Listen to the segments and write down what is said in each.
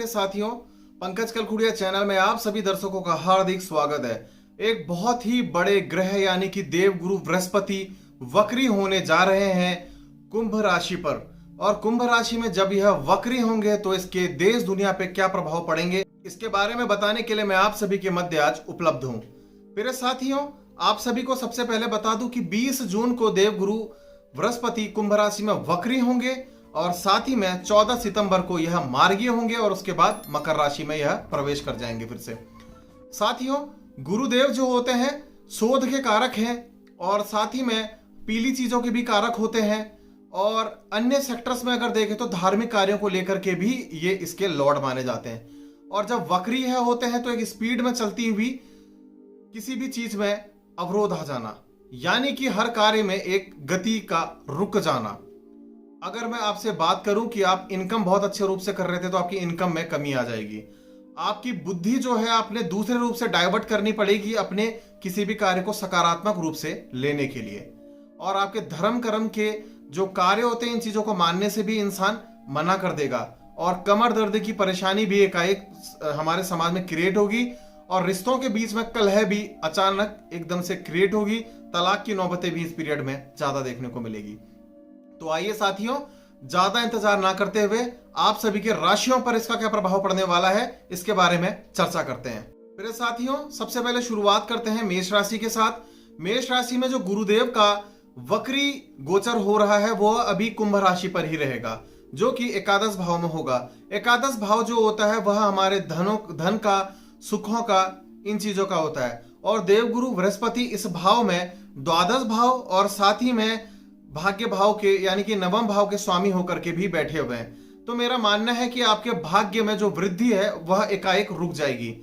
मेरे साथियों, पंकज कलखुड़िया चैनल में आप सभी दर्शकों का हार्दिक स्वागत है। एक बहुत ही बड़े ग्रह यानी कि देवगुरु बृहस्पति वक्री होने जा रहे हैं कुंभ राशि पर। और कुंभ राशि में जब यह वक्री होंगे तो इसके देश दुनिया पे क्या प्रभाव पड़ेंगे, इसके बारे में बताने के लिए मैं आप सभी के मध्य आज उपलब्ध हूं। मेरे साथियों, आप सभी को सबसे पहले बता दूं कि 20 जून को देवगुरु बृहस्पति कुंभ राशि में वक्री होंगे और साथ ही में 14 सितंबर को यह मार्गीय होंगे और उसके बाद मकर राशि में यह प्रवेश कर जाएंगे फिर से। साथियों, गुरुदेव जो होते हैं शोध के कारक हैं और साथ ही में पीली चीजों के भी कारक होते हैं और अन्य सेक्टर्स में अगर देखें तो धार्मिक कार्यों को लेकर के भी ये इसके लॉर्ड माने जाते हैं। और जब वक्री है होते हैं तो एक स्पीड में चलती हुई किसी भी चीज में अवरोध आ जाना, यानी कि हर कार्य में एक गति का रुक जाना। अगर मैं आपसे बात करूं कि आप इनकम बहुत अच्छे रूप से कर रहे थे तो आपकी इनकम में कमी आ जाएगी। आपकी बुद्धि जो है आपने दूसरे रूप से डाइवर्ट करनी पड़ेगी अपने किसी भी कार्य को सकारात्मक रूप से लेने के लिए। और आपके धर्म कर्म के जो कार्य होते हैं इन चीजों को मानने से भी इंसान मना कर देगा और कमर दर्द की परेशानी भी एकाएक हमारे समाज में क्रिएट होगी और रिश्तों के बीच में कलह भी अचानक एकदम से क्रिएट होगी। तलाक की नौबतें भी इस पीरियड में ज्यादा देखने को मिलेगी। तो आइए साथियों, ज्यादा इंतजार ना करते हुए आप सभी के राशियों पर इसका क्या प्रभाव पड़ने वाला है इसके बारे में चर्चा करते हैं। मेरे साथियों, सबसे पहले शुरुआत करते हैं मेष राशि के साथ। मेष राशि में जो गुरुदेव का वक्री गोचर हो रहा है वो अभी कुंभ राशि पर ही रहेगा, जो कि एकादश भाव में होगा। एकादश भाव जो होता है वह हमारे धन का, सुखों का, इन चीजों का होता है। और देवगुरु बृहस्पति इस भाव में द्वादश भाव और साथ ही में भाग्य भाव के यानी कि नवम भाव के स्वामी होकर के भी बैठे हुए हैं। तो मेरा मानना है कि आपके भाग्य में जो वृद्धि है वह एकाएक रुक जाएगी।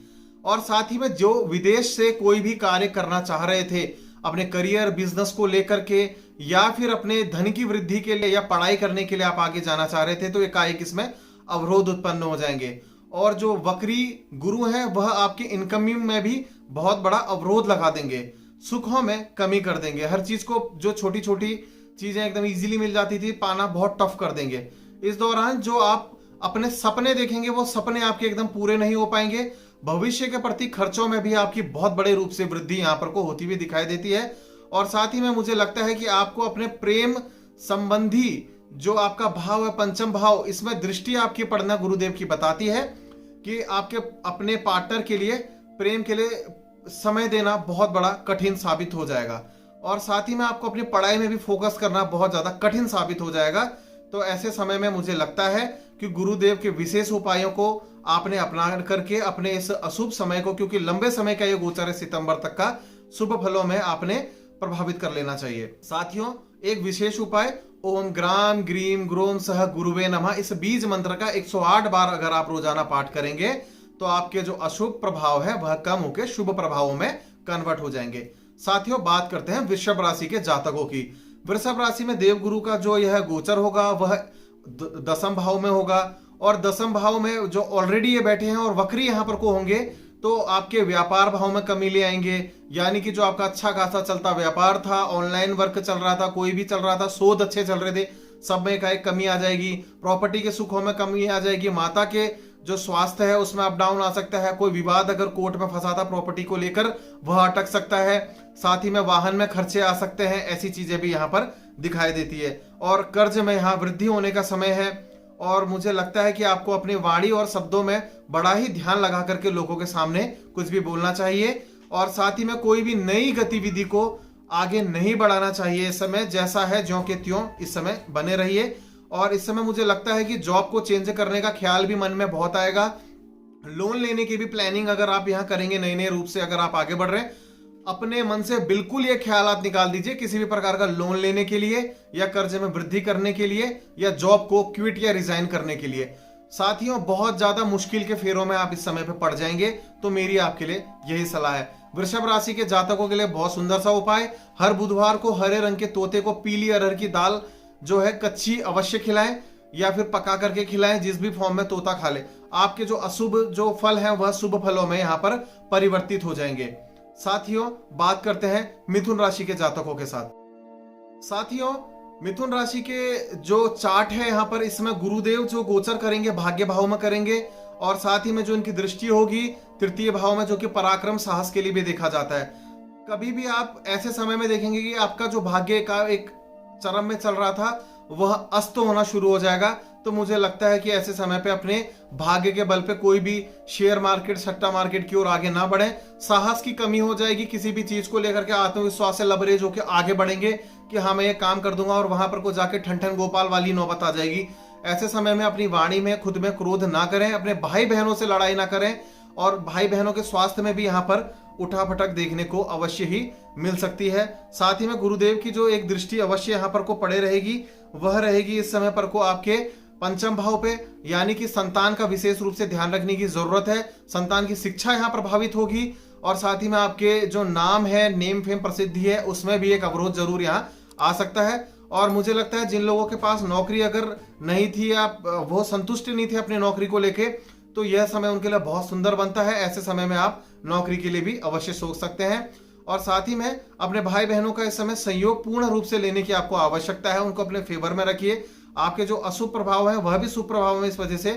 और साथ ही में जो विदेश से कोई भी कार्य करना चाह रहे थे अपने करियर बिजनेस को लेकर के या फिर अपने धन की वृद्धि के लिए या पढ़ाई करने के लिए आप आगे जाना चाह रहे थे तो एकाएक इसमें अवरोध उत्पन्न हो जाएंगे। और जो वक्री गुरु है वह आपके इनकमिंग में भी बहुत बड़ा अवरोध लगा देंगे, सुखों में कमी कर देंगे। हर चीज को जो छोटी छोटी चीजें एकदम इजीली मिल जाती थी पाना बहुत टफ कर देंगे। इस दौरान जो आप अपने सपने देखेंगे वो सपने आपके एकदम पूरे नहीं हो पाएंगे। भविष्य के प्रति खर्चों में भी आपकी बहुत बड़े रूप से वृद्धि यहाँ पर को होती हुई दिखाई देती है। और साथ ही में मुझे लगता है कि आपको अपने प्रेम संबंधी जो आपका भाव है पंचम भाव, इसमें दृष्टि आपकी पड़ना गुरुदेव की बताती है कि आपके अपने पार्टनर के लिए प्रेम के लिए समय देना बहुत बड़ा कठिन साबित हो जाएगा। और साथ ही में आपको अपनी पढ़ाई में भी फोकस करना बहुत ज्यादा कठिन साबित हो जाएगा। तो ऐसे समय में मुझे लगता है कि गुरुदेव के विशेष उपायों को आपने अपना करके अपने इस अशुभ समय को, क्योंकि लंबे समय का ये गोचर है सितंबर तक का, शुभ फलों में आपने प्रभावित कर लेना चाहिए। साथियों, एक विशेष उपाय ओम ग्राम ग्रीम ग्रोम सह गुरुवे नमः, इस बीज मंत्र का 108 बार अगर आप रोजाना पाठ करेंगे तो आपके जो अशुभ प्रभाव है वह कम होकर शुभ प्रभावों में कन्वर्ट हो जाएंगे। साथियों, बात करते हैं वृषभ राशि के जातकों की। वृषभ राशि में देवगुरु का जो यह गोचर होगा वह दसम भाव में होगा और दसम भाव में जो ऑलरेडी ये बैठे हैं और वक्री यहां पर को होंगे तो आपके व्यापार भाव में कमी ले आएंगे। यानी कि जो आपका अच्छा खासा चलता व्यापार था, ऑनलाइन वर्क चल रहा था, कोई भी चल रहा था, शोध अच्छे चल रहे थे, सब में एक कमी आ जाएगी। प्रॉपर्टी के सुखों में कमी आ जाएगी। माता के जो स्वास्थ्य है उसमें अप डाउन आ सकता है। कोई विवाद अगर कोर्ट में फंसा था प्रॉपर्टी को लेकर वह अटक सकता है। साथ ही में वाहन में खर्चे आ सकते हैं। ऐसी चीजें भी यहाँ पर दिखाई देती है। और कर्ज में यहाँ वृद्धि होने का समय है। और मुझे लगता है कि आपको अपनी वाणी और शब्दों में बड़ा ही ध्यान लगा करके लोगों के सामने कुछ भी बोलना चाहिए। और साथ ही में कोई भी नई गतिविधि को आगे नहीं बढ़ाना चाहिए। इस समय जैसा है ज्यों के त्यों इस समय बने रहिए। और इस समय मुझे लगता है कि जॉब को चेंज करने का ख्याल भी मन में बहुत आएगा। लोन लेने की भी प्लानिंग अगर आप यहाँ करेंगे नए नए रूप से, अगर आप आगे बढ़ रहे हैं, अपने मन से बिल्कुल ये ख्यालात निकाल दीजिए किसी भी प्रकार का लोन लेने के लिए या कर्ज में वृद्धि करने के लिए या जॉब को क्विट या रिजाइन करने के लिए। साथियों, बहुत ज्यादा मुश्किल के फेरों में आप इस समय पे पड़ जाएंगे। तो मेरी आपके लिए यही सलाह है। वृषभ राशि के जातकों के लिए बहुत सुंदर सा उपाय, हर बुधवार को हरे रंग के तोते को पीली अरहर की दाल जो है कच्ची अवश्य खिलाएं या फिर पका करके खिलाएं, जिस भी फॉर्म में तोता खा ले। आपके जो अशुभ जो फल हैं वह शुभ फलों में यहाँ पर परिवर्तित हो जाएंगे। साथियों, बात करते हैं मिथुन राशि के जातकों के साथ। साथियों, मिथुन राशि के जो चार्ट है यहाँ पर, इसमें गुरुदेव जो गोचर करेंगे भाग्य भाव में करेंगे और साथ ही में जो इनकी दृष्टि होगी तृतीय भाव में, जो कि पराक्रम साहस के लिए भी देखा जाता है। कभी भी आप ऐसे समय में देखेंगे कि आपका जो भाग्य का एक चरम में चल रहा था वह अस्त होना शुरू हो जाएगा। तो मुझे लगता है कि ऐसे समय पे अपने भाग्य के बल पे कोई भी शेयर मार्केट, सट्टा मार्केट की ओर आगे ना बढ़े। साहस की कमी हो जाएगी, किसी भी चीज को लेकर के आत्मविश्वास से लबरेज होकर आगे बढ़ेंगे कि हाँ मैं ये काम कर दूंगा, और वहां पर को जाके ठन ठन गोपाल वाली नौबत आ जाएगी। ऐसे समय में अपनी वाणी में खुद में क्रोध ना करें, अपने भाई बहनों से लड़ाई ना करें, और भाई बहनों के स्वास्थ्य में भी यहाँ पर उठापटक देखने को अवश्य ही मिल सकती है। साथ ही में गुरुदेव की जो एक दृष्टि अवश्य यहाँ पर को पड़े रहेगी, वह रहेगी इस समय पर को आपके पंचम भाव पे, यानी कि संतान का विशेष रूप से ध्यान रखने की जरूरत है। संतान की शिक्षा यहाँ प्रभावित होगी, और साथ ही में आपके जो नाम है, नेम फेम, प्रसिद्धि है, उसमें भी एक अवरोध जरूर यहाँ आ सकता है। और मुझे लगता है जिन लोगों के पास नौकरी अगर नहीं थी या वो संतुष्ट नहीं थे अपनी नौकरी को लेके, तो यह समय उनके लिए बहुत सुंदर बनता है। ऐसे समय में आप नौकरी के लिए भी अवश्य सोच सकते हैं। और साथ ही में अपने भाई बहनों का इस समय सहयोग पूर्ण रूप से लेने की आपको आवश्यकता है। उनको अपने फेवर में रखिए। आपके जो अशुभ प्रभाव है वह भी शुभ प्रभाव में इस वजह से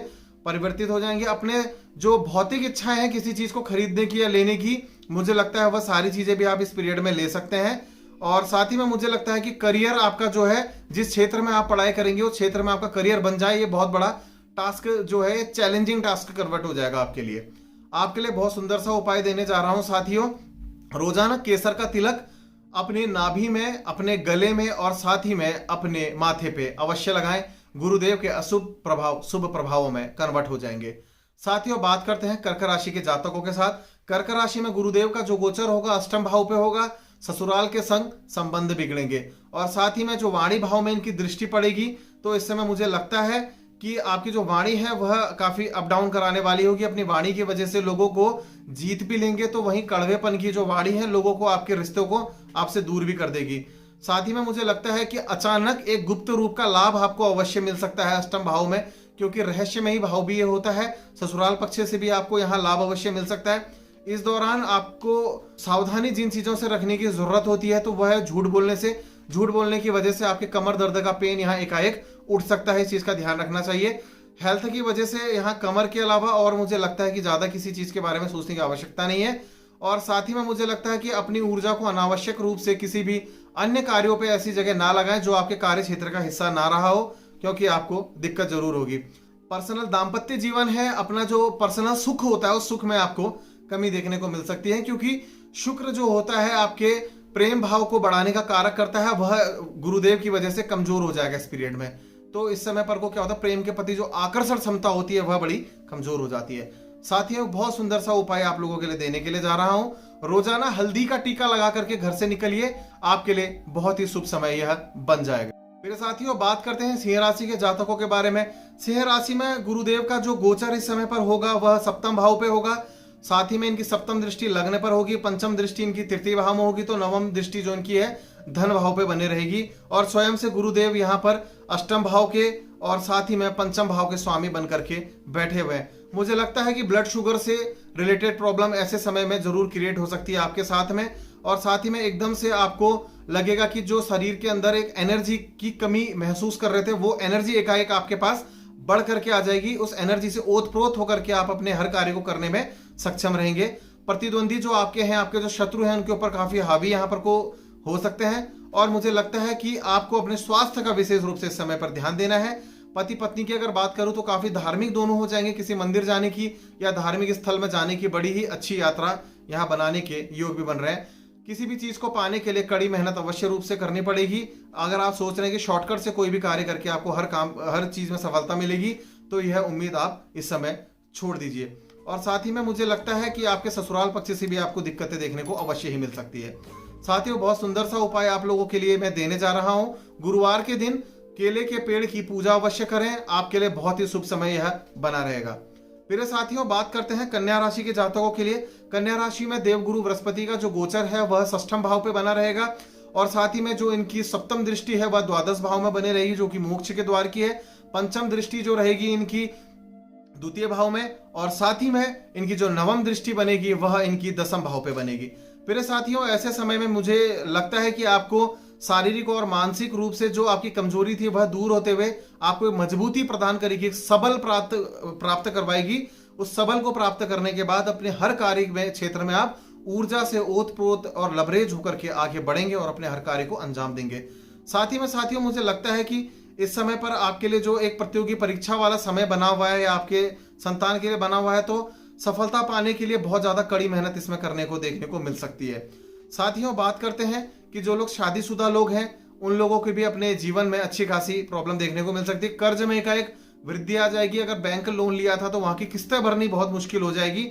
परिवर्तित हो जाएंगे। अपने जो भौतिक इच्छाएं हैं किसी चीज को खरीदने की या लेने की, मुझे लगता है वह सारी चीजें भी आप इस पीरियड में ले सकते हैं। और साथ ही में मुझे लगता है कि करियर आपका जो है, जिस क्षेत्र में आप पढ़ाई करेंगे उस क्षेत्र में आपका करियर बन जाए, ये बहुत बड़ा टास्क जो है चैलेंजिंग टास्क कन्वर्ट हो जाएगा आपके लिए। आपके लिए बहुत सुंदर सा उपाय देने जा रहा हूं साथियों। रोजाना केसर का तिलक अपने नाभि में, अपने गले में और साथ ही में अपने माथे पे अवश्य लगाएं। गुरुदेव के अशुभ प्रभाव शुभ प्रभावों में कन्वर्ट हो जाएंगे। साथियों, बात करते हैं कर्क राशि के जातकों के साथ। कर्क राशि में गुरुदेव का जो गोचर होगा अष्टम भाव पे होगा। ससुराल के संग संबंध बिगड़ेंगे, और साथ ही में जो वाणी भाव में इनकी दृष्टि पड़ेगी, तो इस समय मुझे लगता है कि आपकी जो वाणी है वह काफी अप डाउन कराने वाली होगी। अपनी वाणी की वजह से लोगों को जीत भी लेंगे, तो वहीं कड़वेपन की जो वाणी है लोगों को, आपके रिश्तों को आपसे दूर भी कर देगी। साथ ही में मुझे लगता है कि अचानक एक गुप्त रूप का लाभ आपको अवश्य मिल सकता है अष्टम भाव में, क्योंकि रहस्यमयी भाव भी ये होता है। ससुराल पक्ष से भी आपको यहाँ लाभ अवश्य मिल सकता है। इस दौरान आपको सावधानी जिन चीजों से रखने की जरूरत होती है, तो वह है झूठ बोलने से। झूठ बोलने की वजह से आपके कमर दर्द का पेन यहाँ एकाएक उठ सकता है, इस चीज का ध्यान रखना चाहिए। हेल्थ की वजह से यहाँ कमर के अलावा और मुझे लगता है कि ज्यादा किसी चीज के बारे में सोचने की आवश्यकता नहीं है। और साथ ही में मुझे लगता है कि अपनी ऊर्जा को अनावश्यक रूप से किसी भी अन्य कार्यों पे ऐसी जगह ना लगाएं जो आपके कार्य क्षेत्र का हिस्सा ना रहा हो, क्योंकि आपको दिक्कत जरूर होगी। पर्सनल दाम्पत्य जीवन है, अपना जो पर्सनल सुख होता है उस सुख में आपको कमी देखने को मिल सकती है, क्योंकि शुक्र जो होता है आपके प्रेम भाव को बढ़ाने का कारक करता है, वह गुरुदेव की वजह से कमजोर हो जाएगा इस पीरियड में। तो इस समय पर को क्या होता है, प्रेम के प्रति जो आकर्षण क्षमता होती है वह बड़ी कमजोर हो जाती है। साथियों, बहुत सुंदर सा उपाय आप लोगों के लिए देने के लिए जा रहा हूं। रोजाना हल्दी का टीका लगा करके घर से निकलिए, आपके लिए बहुत ही शुभ समय यह बन जाएगा। मेरे साथियों, बात करते हैं सिंह राशि के जातकों के बारे में। सिंह राशि में गुरुदेव का जो गोचर इस समय पर होगा वह सप्तम भाव पे होगा। साथ ही में इनकी सप्तम दृष्टि लग्न पर होगी, पंचम दृष्टि इनकी तृतीय भाव में होगी, तो नवम दृष्टि जो इनकी है धन भाव पे बने रहेगी। और स्वयं से गुरुदेव यहाँ पर अष्टम भाव के और साथ ही में पंचम भाव के स्वामी बन करके बैठे हुए हैं। मुझे लगता है कि ब्लड शुगर से रिलेटेड प्रॉब्लम ऐसे समय में जरूर क्रिएट हो सकती है आपके साथ में। और साथ ही में एकदम से आपको लगेगा कि जो शरीर के अंदर एक एनर्जी की कमी महसूस कर रहे थे, वो एनर्जी एकाएक आपके पास बढ़ करके आ जाएगी। उस एनर्जी से ओतप्रोत होकर के आप अपने हर कार्य को करने में सक्षम रहेंगे। प्रतिद्वंदी जो आपके हैं, आपके जो शत्रु हैं, उनके ऊपर काफी हावी यहाँ पर को हो सकते हैं। और मुझे लगता है कि आपको अपने स्वास्थ्य का विशेष रूप से इस समय पर ध्यान देना है। पति पत्नी की अगर बात करूं तो काफी धार्मिक दोनों हो जाएंगे। किसी मंदिर जाने की या धार्मिक स्थल में जाने की बड़ी ही अच्छी यात्रा यहाँ बनाने के योग भी बन रहे हैं। किसी भी चीज को पाने के लिए कड़ी मेहनत अवश्य रूप से करनी पड़ेगी। अगर आप सोच रहे हैं कि शॉर्टकट से कोई भी कार्य करके आपको हर चीज में सफलता मिलेगी, तो यह उम्मीद आप इस समय छोड़ दीजिए। और साथ ही में मुझे लगता है कि आपके ससुराल पक्ष से भी आपको दिक्कतें देखने को अवश्य ही मिल सकती है। साथियों, बहुत सुंदर सा उपाय आप लोगों के लिए मैं देने जा रहा हूं। गुरुवार के दिन केले के पेड़ की पूजा अवश्य करें, आपके लिए बहुत ही शुभ समय यह बना रहेगा। मेरे साथियों, बात करते हैं कन्या राशि के जातकों के लिए। कन्या राशि में देवगुरु बृहस्पति का जो गोचर है वह षष्ठम भाव पे बना रहेगा। और साथ ही में जो इनकी सप्तम दृष्टि है वह द्वादश भाव में बने रहेगी, जो कि मोक्ष के द्वार की है। पंचम दृष्टि जो रहेगी इनकी द्वितीय भाव में, और साथ ही में इनकी जो नवम दृष्टि बनेगी वह इनकी दसम भाव पे बनेगी। मेरे साथियों, ऐसे समय में मुझे लगता है कि आपको शारीरिक और मानसिक रूप से जो आपकी कमजोरी थी वह दूर होते हुए आपको मजबूती प्रदान करेगी, सबल प्राप्त करवाएगी। उस सबल को प्राप्त करने के बाद अपने हर कार्य में क्षेत्र में आप ऊर्जा से ओतप्रोत और लबरेज होकर के आगे बढ़ेंगे और अपने हर कार्य को अंजाम देंगे। साथ ही में साथियों, मुझे लगता है कि इस समय पर आपके लिए जो एक प्रतियोगी परीक्षा वाला समय बना हुआ है या आपके संतान के लिए बना हुआ है, तो सफलता पाने के लिए बहुत ज्यादा कड़ी मेहनत इसमें करने को देखने को मिल सकती है। साथियों, बात करते हैं कि जो लोग शादीशुदा लोग हैं उन लोगों के भी अपने जीवन में अच्छी खासी प्रॉब्लम देखने को मिल सकती है। कर्ज में एकाएक वृद्धि आ जाएगी। अगर बैंक लोन लिया था तो वहां की किस्तें भरनी बहुत मुश्किल हो जाएगी।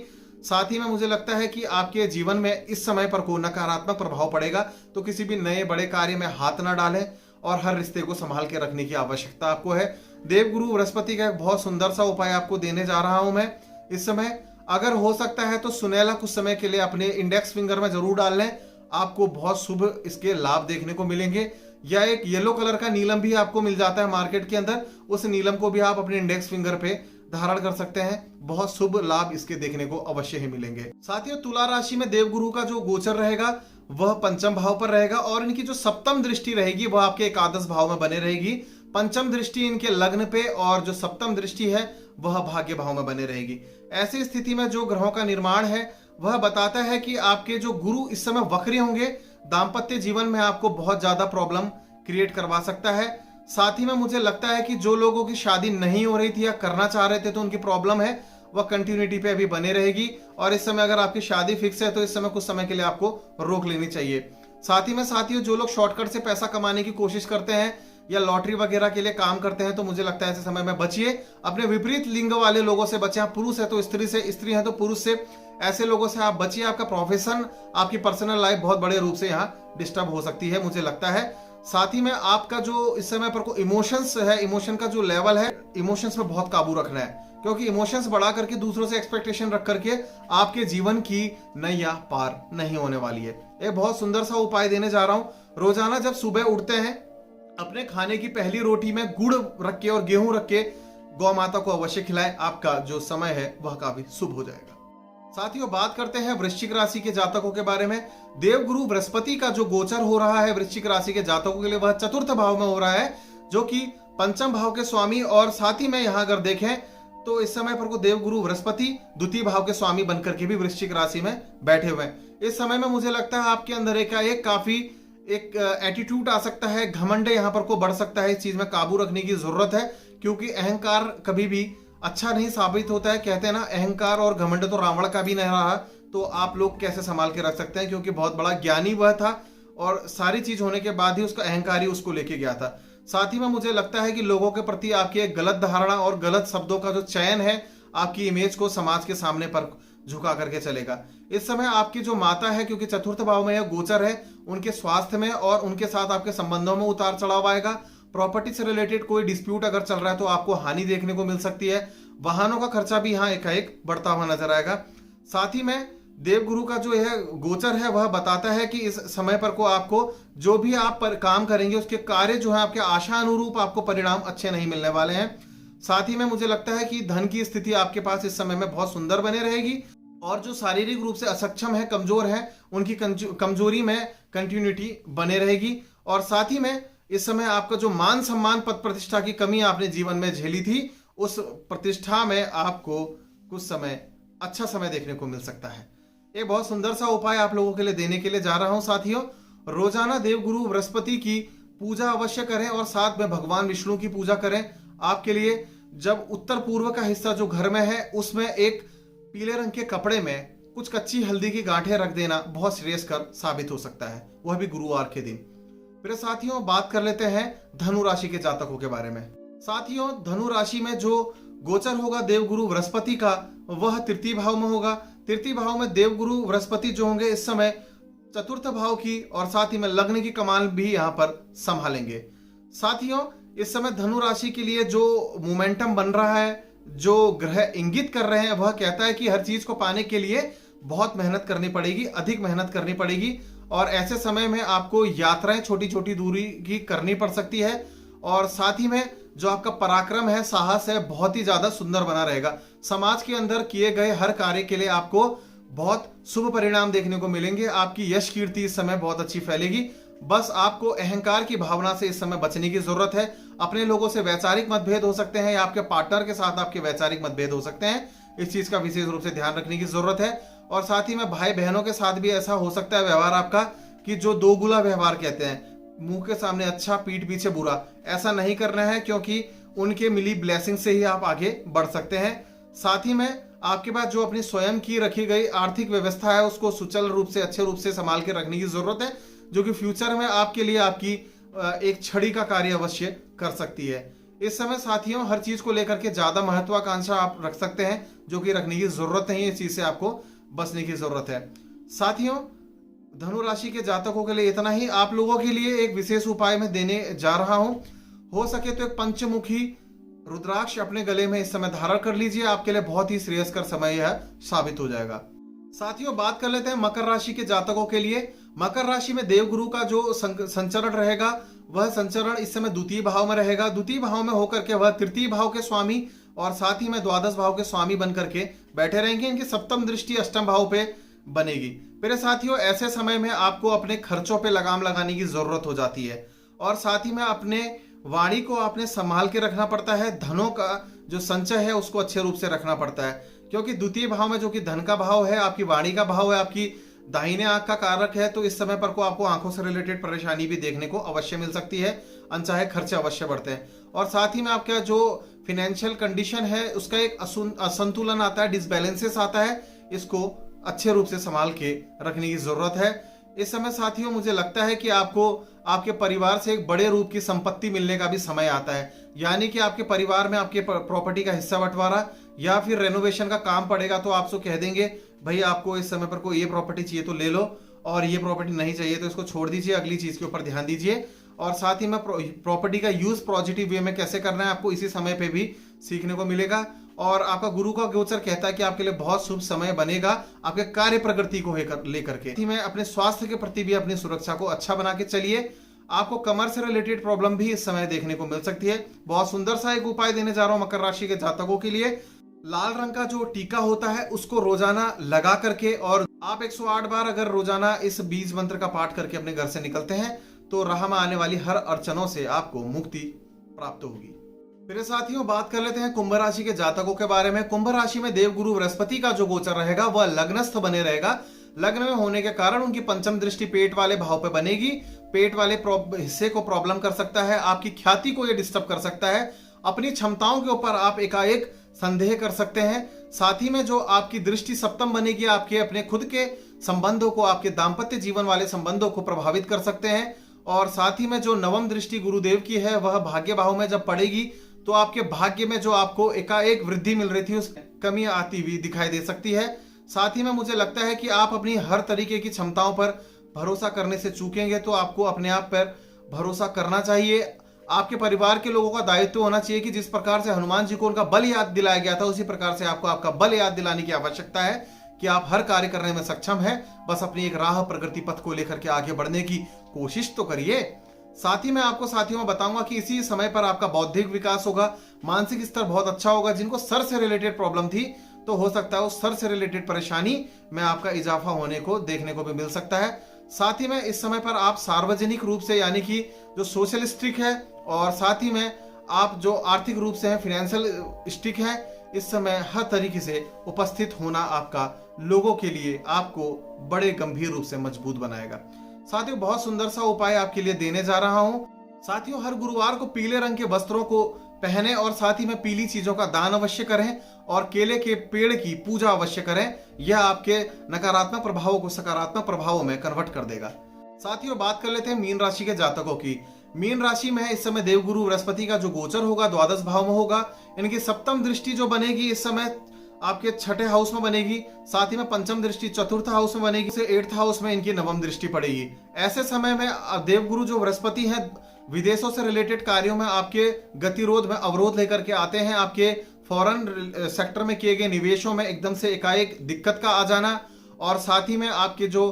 साथ ही में मुझे लगता है कि आपके जीवन में इस समय पर कोई नकारात्मक प्रभाव पड़ेगा, तो किसी भी नए बड़े कार्य में हाथ ना डालें और हर रिश्ते को संभाल के रखने की आवश्यकता आपको है। देवगुरु बृहस्पति का एक बहुत सुंदर सा उपाय आपको देने जा रहा हूं मैं इस समय। अगर हो सकता है तो सुनहला कुछ समय के लिए अपने इंडेक्स फिंगर में जरूर डाल लें, आपको बहुत शुभ इसके लाभ देखने को मिलेंगे। या एक येलो कलर का नीलम भी आपको मिल जाता है मार्केट के अंदर, उस नीलम को भी आप अपने इंडेक्स फिंगर पे धारण कर सकते हैं। बहुत शुभ लाभ इसके देखने को अवश्य ही मिलेंगे। साथियों, तुला राशि में देवगुरु का जो गोचर रहेगा वह पंचम भाव पर रहेगा और इनकी जो सप्तम दृष्टि रहेगी वह आपके एकादश भाव में बने रहेगी। पंचम दृष्टि इनके लग्न पे और जो सप्तम दृष्टि है वह भाग्य भाव में बने रहेगी। ऐसी स्थिति में जो ग्रहों का निर्माण है वह बताता है कि आपके जो गुरु इस समय वक्री होंगे, दाम्पत्य जीवन में आपको बहुत ज्यादा प्रॉब्लम क्रिएट करवा सकता है। साथ ही में मुझे लगता है कि जो लोगों की शादी नहीं हो रही थी या करना चाह रहे थे तो उनकी प्रॉब्लम है वह कंटिन्यूटी पे अभी बने रहेगी। और इस समय अगर आपकी शादी फिक्स है तो इस समय कुछ समय के लिए आपको रोक लेनी चाहिए। साथ ही में साथियों, जो लोग शॉर्टकट से पैसा कमाने की कोशिश करते हैं या लॉटरी वगैरह के लिए काम करते हैं तो मुझे लगता है ऐसे समय में बचिए। अपने विपरीत लिंग वाले लोगों से बचिए। आप पुरुष है तो स्त्री से, स्त्री है तो पुरुष से, ऐसे लोगों से आप बचिए। आपका प्रोफेशन, आपकी पर्सनल लाइफ बहुत बड़े रूप से यहाँ डिस्टर्ब हो सकती है मुझे लगता है। साथ ही में आपका जो इस समय पर को इमोशंस है, इमोशन का जो लेवल है, इमोशंस पे बहुत काबू रखना है, क्योंकि इमोशंस बढ़ा करके दूसरों से एक्सपेक्टेशन रख करके आपके जीवन की नैया पार नहीं होने वाली है। एक बहुत सुंदर सा उपाय देने जा रहा हूं। रोजाना जब सुबह उठते हैं अपने खाने की पहली रोटी में गुड़ रख के और गेहूं रख के गौ माता को अवश्य खिलाएं। आपका जो समय है वह काफी शुभ हो जाएगा। साथियों, बात करते हैं वृश्चिक राशि के जातकों के बारे में। देवगुरु बृहस्पति का जो गोचर हो रहा है वृश्चिक राशि के जातकों के लिए वह चतुर्थ भाव में हो रहा है, जो कि पंचम भाव के स्वामी। और साथ ही में यहां अगर देखें तो इस समय पर को देवगुरु बृहस्पति द्वितीय भाव के स्वामी बनकर के भी वृश्चिक राशि में बैठे हुए हैं। इस समय में मुझे लगता है आपके अंदर एक काफी एक एटीट्यूड आ सकता है, घमंड यहाँ पर को बढ़ सकता है। इस चीज में काबू रखने की जरूरत है, क्योंकि अहंकार कभी भी अच्छा नहीं साबित होता है। कहते हैं ना, अहंकार और घमंड तो रावण का भी नहीं रहा, तो आप लोग कैसे संभाल के रख सकते हैं, क्योंकि बहुत बड़ा ज्ञानी वह था और सारी चीज होने के बाद ही उसका अहंकार ही उसको लेके गया था। साथ ही में मुझे लगता है कि लोगों के प्रति आपकी एक गलत धारणा और गलत शब्दों का जो चयन है आपकी इमेज को समाज के सामने पर झुका करके चलेगा। इस समय आपकी जो माता है, क्योंकि चतुर्थ भाव में यह गोचर है, उनके स्वास्थ्य में और उनके साथ आपके संबंधों में उतार चढ़ाव आएगा। प्रॉपर्टी से रिलेटेड कोई डिस्प्यूट अगर चल रहा है तो आपको हानि देखने को मिल सकती है। वाहनों का खर्चा भी यहाँ एकाएक बढ़ता हुआ नजर आएगा। साथ ही में देवगुरु का जो यह गोचर है वह बताता है कि इस समय पर को आपको जो भी आप पर काम करेंगे उसके कार्य जो है आपके आशा अनुरूप आपको परिणाम अच्छे नहीं मिलने वाले हैं। साथ ही में मुझे लगता है कि धन की स्थिति आपके पास इस समय में बहुत सुंदर बने रहेगी और जो शारीरिक रूप से असक्षम है, कमजोर है, उनकी कमजोरी में कंटिन्यूटी बने रहेगी। और साथ ही में इस समय आपका जो मान सम्मान पद प्रतिष्ठा की कमी आपने जीवन में झेली थी, उस प्रतिष्ठा में आपको कुछ समय अच्छा समय देखने को मिल सकता है। एक बहुत सुंदर सा उपाय आप लोगों के लिए देने के लिए जा रहा हूं साथियों। रोजाना देवगुरु बृहस्पति की पूजा अवश्य करें और साथ में भगवान विष्णु की पूजा करें। आपके लिए जब उत्तर पूर्व का हिस्सा जो घर में है उसमें एक पीले रंग के कपड़े में कुछ कच्ची हल्दी की गांठें रख देना बहुत श्रेयस्कर साबित हो सकता है, वह भी गुरुवार के दिन। फिर साथियों, बात कर लेते हैं धनु राशि के जातकों के बारे में। साथियों, धनु राशि में जो गोचर होगा देवगुरु बृहस्पति का वह तृतीय भाव में होगा। तृतीय भाव में देवगुरु बृहस्पति जो होंगे इस समय चतुर्थ भाव की और साथ ही में लग्न की कमान भी यहाँ पर संभालेंगे। साथियों, इस समय धनु राशि के लिए जो मोमेंटम बन रहा है, जो ग्रह इंगित कर रहे हैं, वह कहता है कि हर चीज को पाने के लिए बहुत मेहनत करनी पड़ेगी, अधिक मेहनत करनी पड़ेगी। और ऐसे समय में आपको यात्राएं छोटी छोटी दूरी की करनी पड़ सकती है। और साथ ही में जो आपका पराक्रम है, साहस है, बहुत ही ज्यादा सुंदर बना रहेगा। समाज के अंदर किए गए हर कार्य के लिए आपको बहुत शुभ परिणाम देखने को मिलेंगे। आपकी यश कीर्ति इस समय बहुत अच्छी फैलेगी। बस आपको अहंकार की भावना से इस समय बचने की जरूरत है। अपने लोगों से वैचारिक मतभेद हो सकते हैं या आपके पार्टनर के साथ आपके वैचारिक मतभेद हो सकते हैं, इस चीज का विशेष रूप से ध्यान रखने की जरूरत है। और साथ ही में भाई बहनों के साथ भी ऐसा हो सकता है व्यवहार आपका कि जो दोगुला व्यवहार कहते हैं, मुंह के सामने अच्छा पीठ पीछे बुरा, ऐसा नहीं करना है, क्योंकि उनके मिली ब्लेसिंग से ही आप आगे बढ़ सकते हैं। साथ ही में आपके पास जो अपनी स्वयं की रखी गई आर्थिक व्यवस्था है उसको सुचारू रूप से अच्छे रूप से संभाल के रखने की जरूरत है, जो कि फ्यूचर में आपके लिए आपकी एक छड़ी का कार्य अवश्य कर सकती है। इस समय साथियों हर चीज को लेकर के ज्यादा महत्वाकांक्षा आप रख सकते हैं, जो कि रखने की जरूरत नहीं है। इस चीज से आपको बचने की जरूरत है। साथियों धनु राशि के जातकों के लिए इतना ही। आप लोगों के लिए एक विशेष उपाय मैं देने जा रहा हूं। हो सके तो एक पंचमुखी रुद्राक्ष अपने गले में इस समय धारण कर लीजिए, आपके लिए बहुत ही श्रेयस्कर समय यह साबित हो जाएगा। साथियों बात कर लेते हैं मकर राशि के जातकों के लिए। मकर राशि में देवगुरु का जो संचरण रहेगा, वह संचरण इस समय द्वितीय भाव में रहेगा। द्वितीय भाव में होकर के वह तृतीय भाव के स्वामी और साथ ही में द्वादश भाव के स्वामी बनकर के बैठे रहेंगे। इनकी सप्तम दृष्टि अष्टम भाव पे बनेगी। मेरे साथियों ऐसे समय में आपको अपने खर्चों पे लगाम लगाने की जरूरत हो जाती है, और साथ ही में अपने वाणी को आपने संभाल के रखना पड़ता है। धनों का जो संचय है उसको अच्छे रूप से रखना पड़ता है, क्योंकि द्वितीय भाव में जो कि धन का भाव है, आपकी वाणी का भाव है, आपकी दाहिने आंख का कारक है, तो इस समय पर को आपको आंखों से रिलेटेड परेशानी भी देखने को अवश्य मिल सकती है। अनचाहे खर्चे अवश्य बढ़ते हैं, और साथ ही में आपका जो फिनेंशियल कंडीशन है उसका एक असंतुलन आता है, डिसबैलेंसेस आता है। इसको अच्छे रूप से संभाल के रखने की जरूरत है। इस समय साथियों मुझे लगता है कि आपको आपके परिवार से एक बड़े रूप की संपत्ति मिलने का भी समय आता है, यानी कि आपके परिवार में आपके प्रॉपर्टी का हिस्सा बंटवारा या फिर रेनोवेशन का काम पड़ेगा, तो आपसे कह देंगे भाई आपको इस समय पर कोई ये प्रॉपर्टी चाहिए तो ले लो, और ये प्रॉपर्टी नहीं चाहिए तो इसको छोड़ दीजिए, अगली चीज के ऊपर ध्यान दीजिए। और साथ ही में प्रॉपर्टी का यूज पॉजिटिव वे में कैसे करना है आपको इसी समय पे भी सीखने को मिलेगा। और आपका गुरु का गोचर कहता है कि आपके लिए बहुत शुभ समय बनेगा आपके कार्य प्रगति को लेकर के। मैं अपने स्वास्थ्य के प्रति भी अपनी सुरक्षा को अच्छा बना के चलिए। आपको कमर से रिलेटेड प्रॉब्लम भी इस समय देखने को मिल सकती है। बहुत सुंदर सा एक उपाय देने जा रहा हूं मकर राशि के जातकों के लिए। लाल रंग का जो टीका होता है उसको रोजाना लगा करके, और आप 108 बार अगर रोजाना इस बीज मंत्र का पाठ करके अपने घर से निकलते हैं तो राह में आने वाली हर अड़चनों से आपको मुक्ति प्राप्त होगी। मेरे साथियों बात कर लेते हैं कुंभ राशि के जातकों के बारे में। कुंभ राशि में देवगुरु बृहस्पति का जो गोचर रहेगा वह लग्नस्थ बने रहेगा। लग्न में होने के कारण उनकी पंचम दृष्टि पेट वाले भाव पे बनेगी। पेट वाले हिस्से को प्रॉब्लम कर सकता है, आपकी ख्याति को यह डिस्टर्ब कर सकता है, अपनी क्षमताओं के ऊपर आप एकाएक संदेह कर सकते हैं। साथ ही में जो आपकी दृष्टि सप्तम बनेगी, आपके अपने खुद के संबंधों को, आपके दाम्पत्य जीवन वाले संबंधों को प्रभावित कर सकते हैं। और साथ ही में जो नवम दृष्टि गुरुदेव की है वह भाग्य भाव में जब पड़ेगी तो आपके भाग्य में जो आपको एकाएक वृद्धि मिल रही थी उस कमी आती हुई दिखाई दे सकती है। साथ ही में मुझे लगता है कि आप अपनी हर तरीके की क्षमताओं पर भरोसा करने से चूकेंगे, तो आपको अपने आप पर भरोसा करना चाहिए। आपके परिवार के लोगों का दायित्व होना चाहिए कि जिस प्रकार से हनुमान जी को उनका बल याद दिलाया गया था उसी प्रकार से आपको आपका बल याद दिलाने की आवश्यकता है कि आप हर कार्य करने में सक्षम हैं। बस अपनी एक राह प्रगति पथ को लेकर के आगे बढ़ने की कोशिश तो करिए। साथ ही मैं आपको साथियों में बताऊंगा कि इसी समय पर आपका बौद्धिक विकास होगा, मानसिक स्तर बहुत अच्छा होगा। जिनको सर से रिलेटेड प्रॉब्लम थी तो हो सकता है उस सर से रिलेटेड परेशानी में आपका इजाफा होने को देखने को भी मिल सकता है। साथ ही में इस समय पर आप सार्वजनिक रूप से यानी कि जो सोशल स्ट्रिक है, और साथ ही में आप जो आर्थिक रूप से है फिनेंशियल स्ट्रिक है, इस समय हर तरीके से उपस्थित होना आपका लोगों के लिए आपको बड़े गंभीर रूप से मजबूत बनाएगा। साथियों बहुत सुंदर सा उपाय आपके लिए देने जा रहा हूं। साथियों हर गुरुवार को पीले रंग के वस्त्रों को पहने और साथ ही में पीली चीजों का दान अवश्य करें और केले के पेड़ की पूजा अवश्य करें। यह आपके नकारात्मक प्रभावों को सकारात्मक प्रभावों में कन्वर्ट कर देगा। साथियों बात कर लेते हैं मीन राशि के जातकों की। मीन राशि में इस समय देवगुरु बृहस्पति का जो गोचर होगा द्वादश भाव में होगा। इनकी सप्तम दृष्टि जो बनेगी इस समय आपके छठे हाउस में बनेगी। साथ ही में पंचम दृष्टि चतुर्थ हाउस में बनेगी, से 8th हाउस में इनकी नवम दृष्टि पड़ेगी। ऐसे समय में देवगुरु जो बृहस्पति हैं विदेशों से रिलेटेड कार्यों में आपके गतिरोध में अवरोध लेकर के आते हैं। आपके फॉरेन सेक्टर में किए गए निवेशों में एकदम से एकाएक दिक्कत का आ जाना, और साथ ही में आपके जो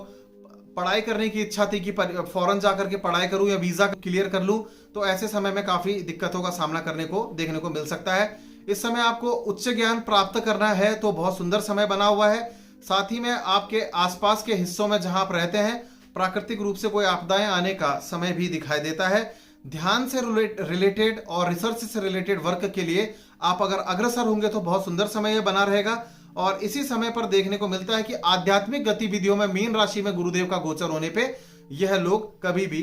पढ़ाई करने की इच्छा थी कि फॉरेन जाकर के पढ़ाई करूं या वीजा क्लियर कर लूं, तो ऐसे समय में काफी दिक्कतों का सामना करने को देखने को मिल सकता है। इस समय आपको उच्च ज्ञान प्राप्त करना है तो बहुत सुंदर समय बना हुआ है। साथ ही में आपके आसपास के हिस्सों में जहां आप रहते हैं प्राकृतिक रूप से कोई आपदाएं आने का समय भी दिखाई देता है। ध्यान से रिलेटेड और रिसर्च से रिलेटेड वर्क के लिए आप अगर अग्रसर होंगे तो बहुत सुंदर समय यह बना रहेगा। और इसी समय पर देखने को मिलता है कि आध्यात्मिक गतिविधियों में मीन राशि में गुरुदेव का गोचर होने पे यह लोग कभी भी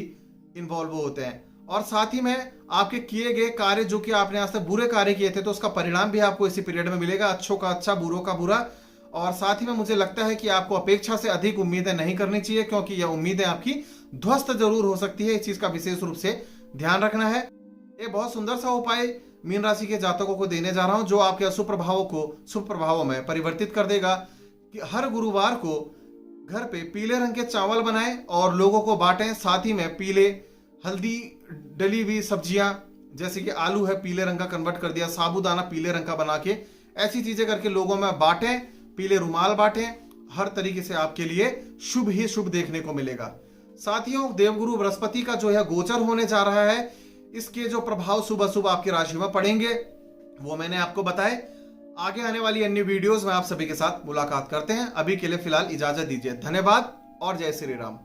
इन्वॉल्व होते हैं। और साथ ही में आपके किए गए कार्य जो कि आपने आज तक बुरे कार्य किए थे तो उसका परिणाम भी आपको इसी पीरियड में मिलेगा, अच्छों का अच्छा, बुरों का बुरा। और साथ ही में मुझे लगता है कि आपको अपेक्षा से अधिक उम्मीदें नहीं करनी चाहिए, क्योंकि यह उम्मीदें आपकी ध्वस्त जरूर हो सकती है। इस चीज का विशेष रूप से ध्यान रखना है। एक बहुत सुंदर सा उपाय मीन राशि के जातकों को देने जा रहा हूं, जो आपके अशुभ प्रभावों को शुभ प्रभावों में परिवर्तित कर देगा। कि हर गुरुवार को घर पे पीले रंग के चावल बनाएं और लोगों को बांटें। साथ ही में पीले हल्दी डली हुई सब्जियां, जैसे कि आलू है पीले रंग का कन्वर्ट कर दिया, साबूदाना पीले रंग का बना के, ऐसी चीजें करके लोगों में बांटें। पीले रुमाल बांटें। हर तरीके से आपके लिए शुभ ही शुभ देखने को मिलेगा। साथियों, देवगुरु बृहस्पति का जो है गोचर होने जा रहा है, इसके जो प्रभाव शुभ अशुभ आपकी राशि में पड़ेंगे वो मैंने आपको बताए। आगे आने वाली अन्य वीडियोस में आप सभी के साथ मुलाकात करते हैं। अभी के लिए फिलहाल इजाजत दीजिए। धन्यवाद और जय श्री राम।